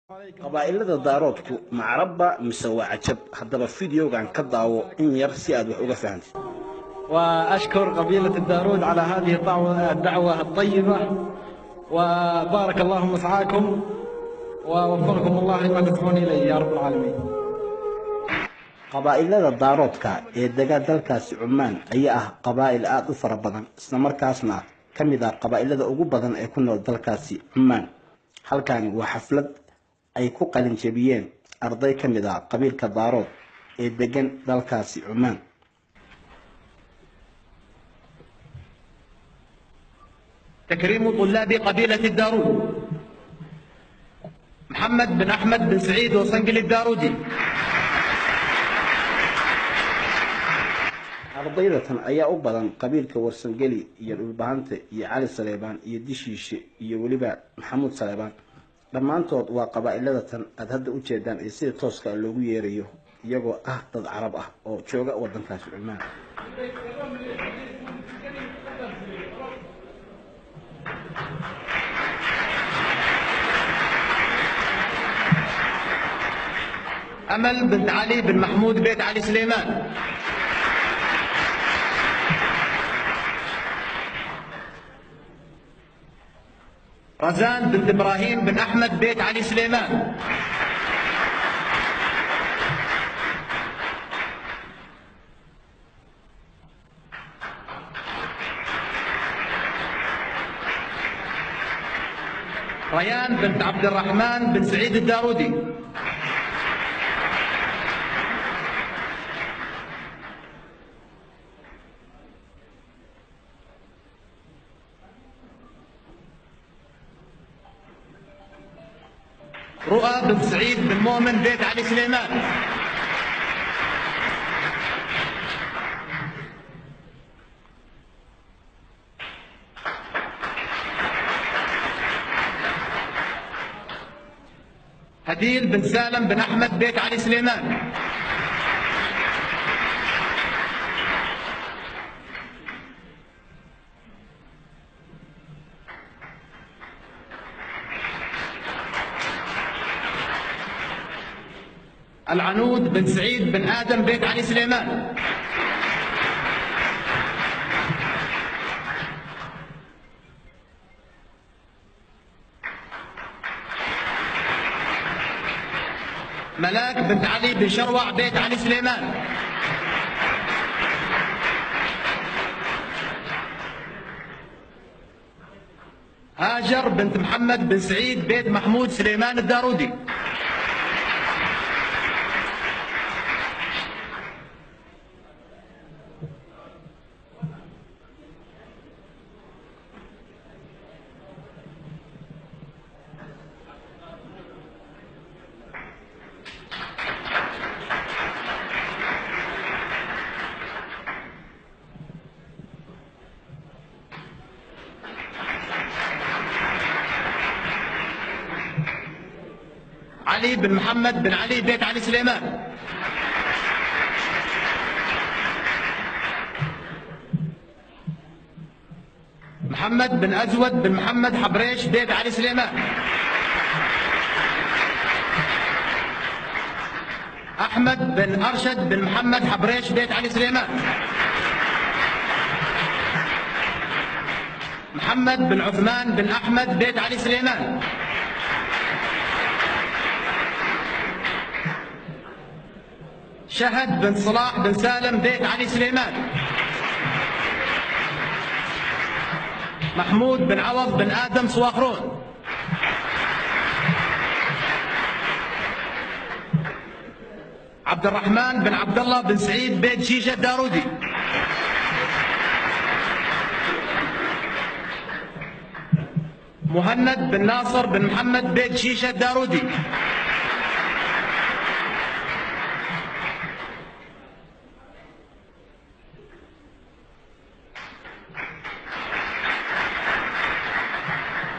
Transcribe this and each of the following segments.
qabaa'ilada daaroodku macrabba mise waa cajab haddaba fideogan ka daawo in yar si aad wax uga fahantid. وأشكر قبيلة الدارود على هذه الدعوة الطيبة، وبارك الله مسعاكم ووفقكم الله لما تدعون إليه يا رب العالمين. qabaa'ilada daaroodka ee degan dalkaasi Cumaan ayaa ah qabaa'il aad u fara badan isla markaasna ka mid ah qabaa'ilada ugu badan ee ku nool dalkaasi Cumaan. halkan waa xaflad ay ku qalin jabiyeen arday ka mid ah qabiilka daarood ee degan dalkaasi Cumaan. تكريم طلاب قبيلة الدارود محمد بن أحمد بن سعيد وصنقل الدارودي. ardaydatan ayaa u badan qabiilka warsangeli iyo dhulbahante iyo cali saleebaan iyo dishiishe iyo weliba maxamuud saleebaan. dhammaantood waa qabaa'iladatan aad hadda u jeedaan ee sida tooska loogu yeerayo iyagoo ah dad carab ah oo jooga wadankaasi Cumaan. أمل بنت علي بن محمود بيت علي سليمان. رزان بنت إبراهيم بن أحمد بيت علي سليمان. ريان بنت عبد الرحمن بن سعيد الدارودي. رؤى بن سعيد بن مؤمن بيت علي سليمان. هديل بن سالم بن أحمد بيت علي سليمان. العنود بن سعيد بن آدم بيت علي سليمان. ملاك بنت علي بن شروع بيت علي سليمان. هاجر بنت محمد بن سعيد بيت محمود سليمان الدارودي. علي بن محمد بن علي بيت علي سليمان. محمد بن أزود بن محمد حبريش بيت علي سليمان. أحمد بن أرشد بن محمد حبريش بيت علي سليمان. محمد بن عثمان بن أحمد بيت علي سليمان. شهد بن صلاح بن سالم بيت علي سليمان. محمود بن عوض بن آدم صواخرون. عبد الرحمن بن عبد الله بن سعيد بيت شيشة الدارودي. مهند بن ناصر بن محمد بيت شيشة الدارودي.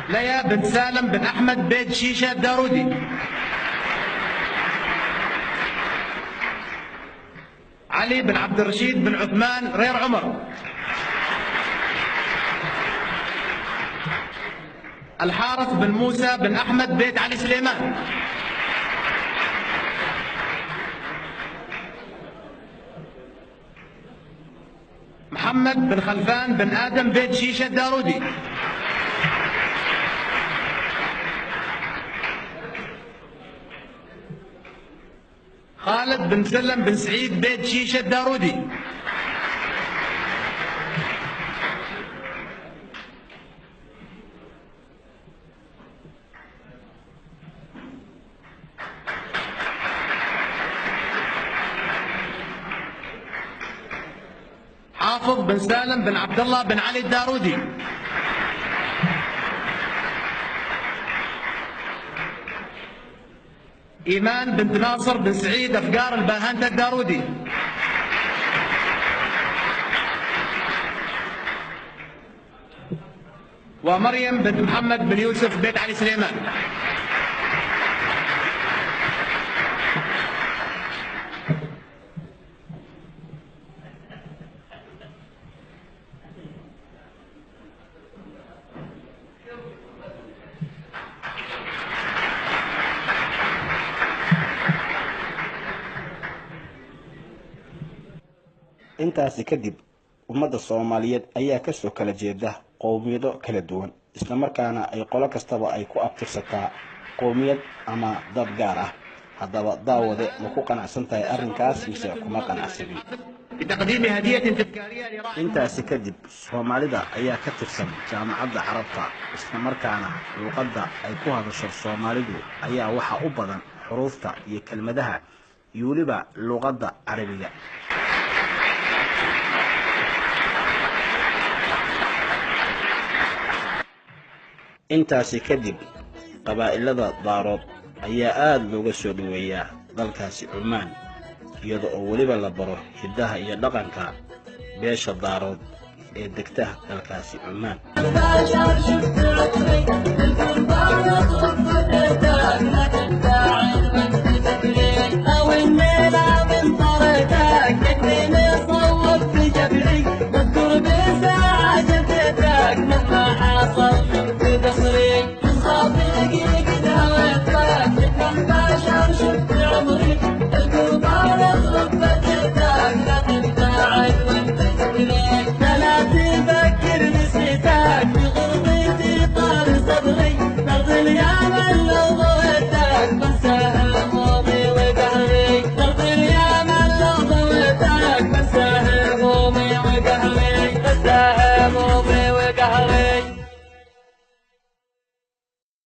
ليا بن سالم بن أحمد بيت شيشة الدارودي. علي بن عبد الرشيد بن عثمان رير عمر. الحارث بن موسى بن أحمد بيت علي سليمان. محمد بن خلفان بن آدم بيت شيشة الدارودي. خالد بن سلم بن سعيد بيت شيشة الدارودي. حافظ بن سالم بن عبد الله بن علي الدارودي. إيمان بنت ناصر بن سعيد أفقار الباهنت الدارودي. ومريم بنت محمد بن يوسف بيت علي سليمان. intaasi kadib ummadda Soomaaliyeed ayaa ka soo kala jeeda qowmiyado kala duwan isla markaana ay qolo kastaba ay ku abtirsataa qowmiyad ama dad gaar ah. haddaba daawade ma ku qanacsan tahay arrinkaas mise kuma qanacsanin? intaasi kadib Soomaalida ayaa ka tirsan jaamacadda Carabta isla markaana luqadda ay ku hadasho Soomaalidu ayaa waxa u badan xuruufta iyo kelmadaha iyo waliba luqadda Carabiga. intaasi kadib qabaa'ilada daarood ayaa aad looga soo dhaweeyaa dalkaasi Cumaan iyada oo waliba la baro hidaha iyo dhaqanka beesha daarood ee degta dalkaasi Cumaan. That's